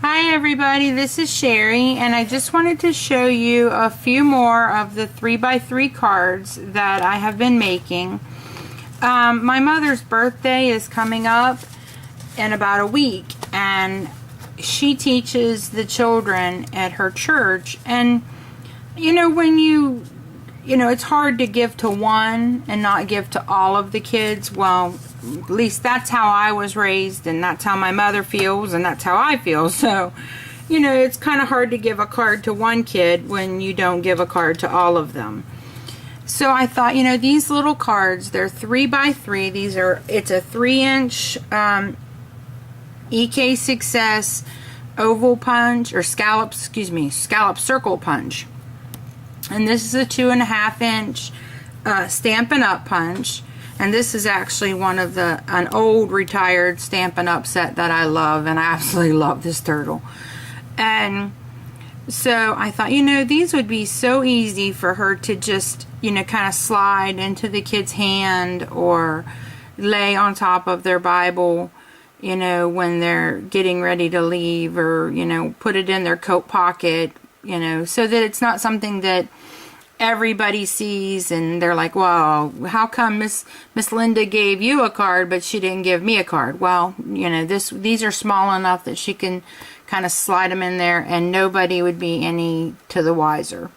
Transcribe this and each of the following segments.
Hi everybody, this is Sherry, and I just wanted to show you a few more of the 3x3 cards that I have been making. My mother's birthday is coming up in about a week, and she teaches the children at her church, and when it's hard to give to one and not give to all of the kids. Well, at least that's how I was raised, and that's how my mother feels, and that's how I feel. So, it's kind of hard to give a card to one kid when you don't give a card to all of them. So I thought, these little cards, they're 3x3. It's a 3-inch EK Success oval punch, or scallop circle punch. And this is a 2.5-inch Stampin' Up! Punch. And this is actually an old retired Stampin' Up! Set that I love, and I absolutely love this turtle. And so I thought, these would be so easy for her to just, kind of slide into the kid's hand or lay on top of their Bible, when they're getting ready to leave, or, put it in their coat pocket, so that it's not something that everybody sees and they're like, well, how come Miss Linda gave you a card but she didn't give me a card? Well, these are small enough that she can kind of slide them in there and nobody would be any to the wiser.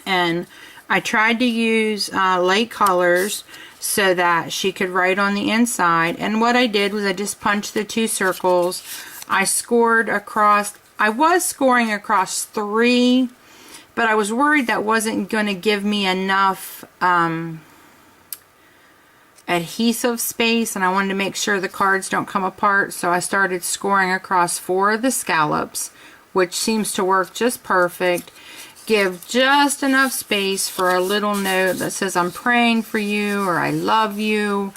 And I tried to use light colors so that she could write on the inside, and what I did was I just punched the 2 circles. I scored across, I was scoring across 3, but I was worried that wasn't going to give me enough adhesive space, and I wanted to make sure the cards don't come apart, so I started scoring across 4 of the scallops, which seems to work just perfect. Give just enough space for a little note that says, I'm praying for you, or I love you,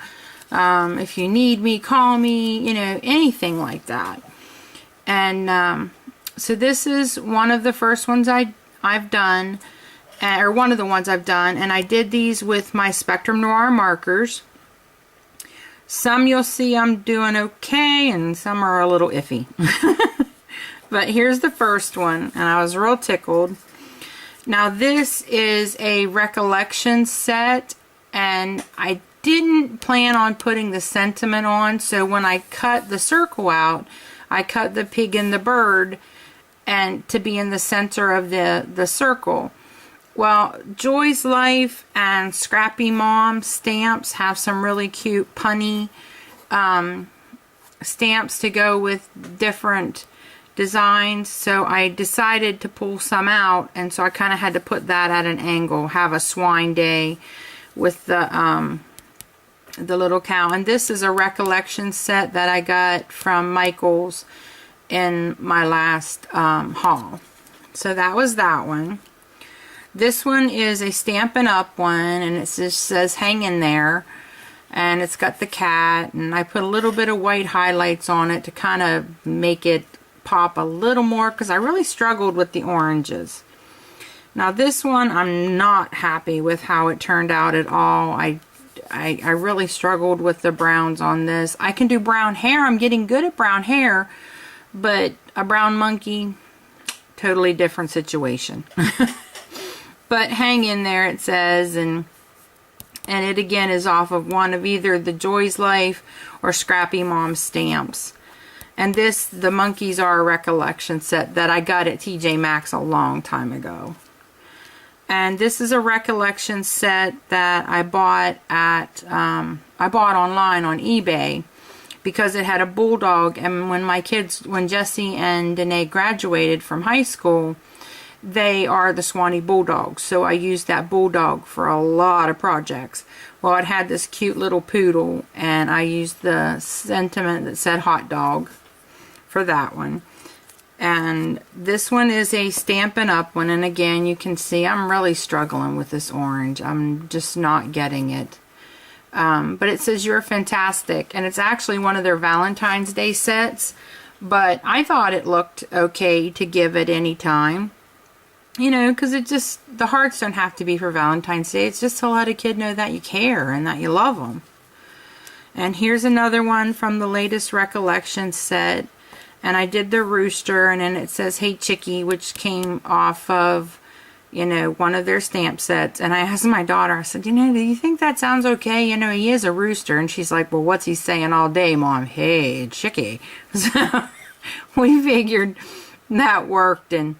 if you need me, call me, anything like that. And so this is one of the first ones I've done, or one of the ones I've done, and I did these with my Spectrum Noir markers. Some you'll see I'm doing okay, and some are a little iffy. But here's the first one, and I was real tickled. Now this is a recollection set, and I didn't plan on putting the sentiment on, so when I cut the circle out, I cut the pig and the bird and to be in the center of the circle. Well, Joy's Life and Scrappy Mom stamps have some really cute punny stamps to go with different designs, so I decided to pull some out, and so I kind of had to put that at an angle, have a swine day with the little cow. And this is a recollection set that I got from Michael's in my last haul. So that was that one. This one is a Stampin' Up! One, and it just says hang in there, and it's got the cat, and I put a little bit of white highlights on it to kind of make it pop a little more, because I really struggled with the oranges. Now this one, I'm not happy with how it turned out at all. I really struggled with the browns on this. I can do brown hair, I'm getting good at brown hair, but a brown monkey, totally different situation. But hang in there, it says, and it again is off of one of either the Joy's Life or Scrappy Mom stamps. And this, the monkeys are a recollection set that I got at TJ Maxx a long time ago. And this is a recollection set that I bought at I bought online on eBay, because it had a bulldog, and when Jesse and Danae graduated from high school, they are the Swanee Bulldogs, so I used that bulldog for a lot of projects. Well, it had this cute little poodle, and I used the sentiment that said hot dog for that one. And this one is a Stampin' Up! One, and again you can see I'm really struggling with this orange. I'm just not getting it. But it says you're fantastic, and it's actually one of their Valentine's Day sets, but I thought it looked okay to give at any time. Because the hearts don't have to be for Valentine's Day. It's just to let a kid know that you care and that you love them. And here's another one from the latest recollection set. And I did the rooster, and then it says, "Hey Chickie," which came off of, you know, one of their stamp sets. And I asked my daughter, I said, you know, do you think that sounds okay? You know, he is a rooster. And she's like, well, what's he saying all day, Mom? Hey, Chickie. So we figured that worked, and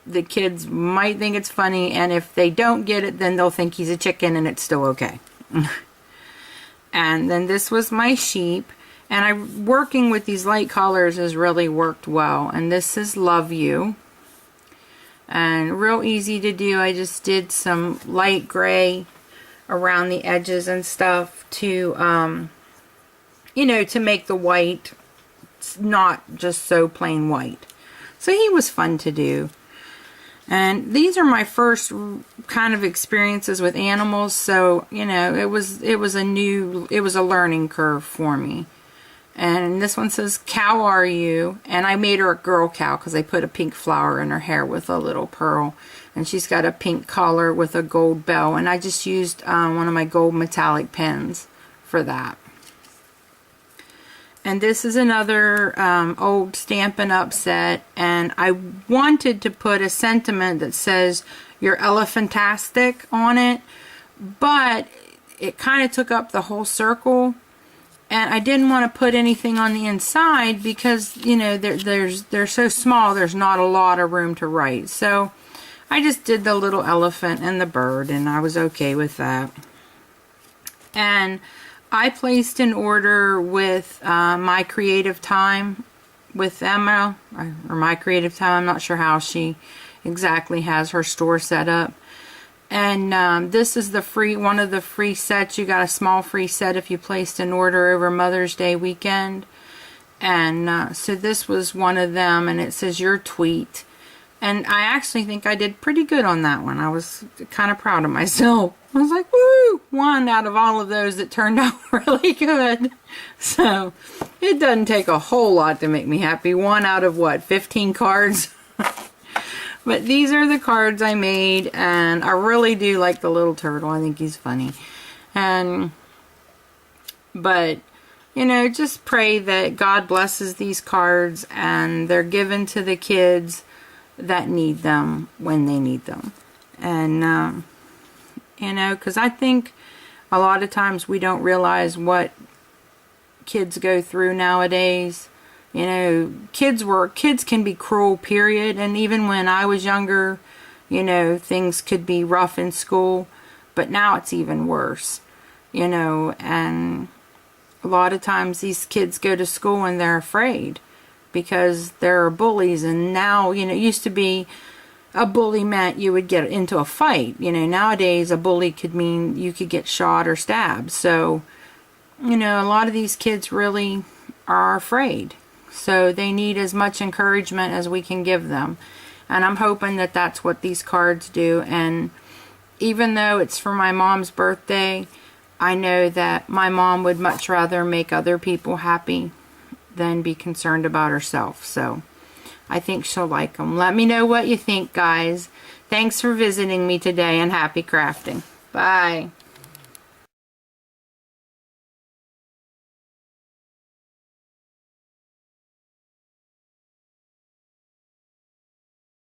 the kids might think it's funny, and if they don't get it, then they'll think he's a chicken, and it's still okay. And then this was my sheep, and working with these light colors has really worked well. And this is Love You. And real easy to do. I just did some light gray around the edges and stuff to, you know, to make the white not just so plain white. So he was fun to do. And these are my first kind of experiences with animals, so, you know, it was a learning curve for me. And this one says, "Cow are you?" And I made her a girl cow because I put a pink flower in her hair with a little pearl. And she's got a pink collar with a gold bell. And I just used one of my gold metallic pens for that. And this is another old Stampin' Up! Set. And I wanted to put a sentiment that says, "You're elephantastic" on it. But it kind of took up the whole circle. And I didn't want to put anything on the inside because, you know, they're so small, there's not a lot of room to write. So I just did the little elephant and the bird, and I was okay with that. And I placed an order with My Creative Time with Emma, or My Creative Time. I'm not sure how she exactly has her store set up. And this is the one of the free sets. You got a small free set if you placed an order over Mother's Day weekend. And so this was one of them, and it says "Your Tweet." And I actually think I did pretty good on that one. I was kind of proud of myself. I was like, woo! One out of all of those that turned out really good. So it doesn't take a whole lot to make me happy. One out of what, 15 cards? But these are the cards I made, and I really do like the little turtle. I think he's funny. But, you know, just pray that God blesses these cards and they're given to the kids that need them when they need them. And, you know, because I think a lot of times we don't realize what kids go through nowadays. You know, kids can be cruel, period. And even when I was younger, you know, things could be rough in school. But now it's even worse, you know. And a lot of times these kids go to school and they're afraid because there are bullies. And now, you know, it used to be a bully meant you would get into a fight. You know, nowadays a bully could mean you could get shot or stabbed. So, you know, a lot of these kids really are afraid. So they need as much encouragement as we can give them. And I'm hoping that that's what these cards do. And even though it's for my mom's birthday, I know that my mom would much rather make other people happy than be concerned about herself. So I think she'll like them. Let me know what you think, guys. Thanks for visiting me today, and happy crafting. Bye.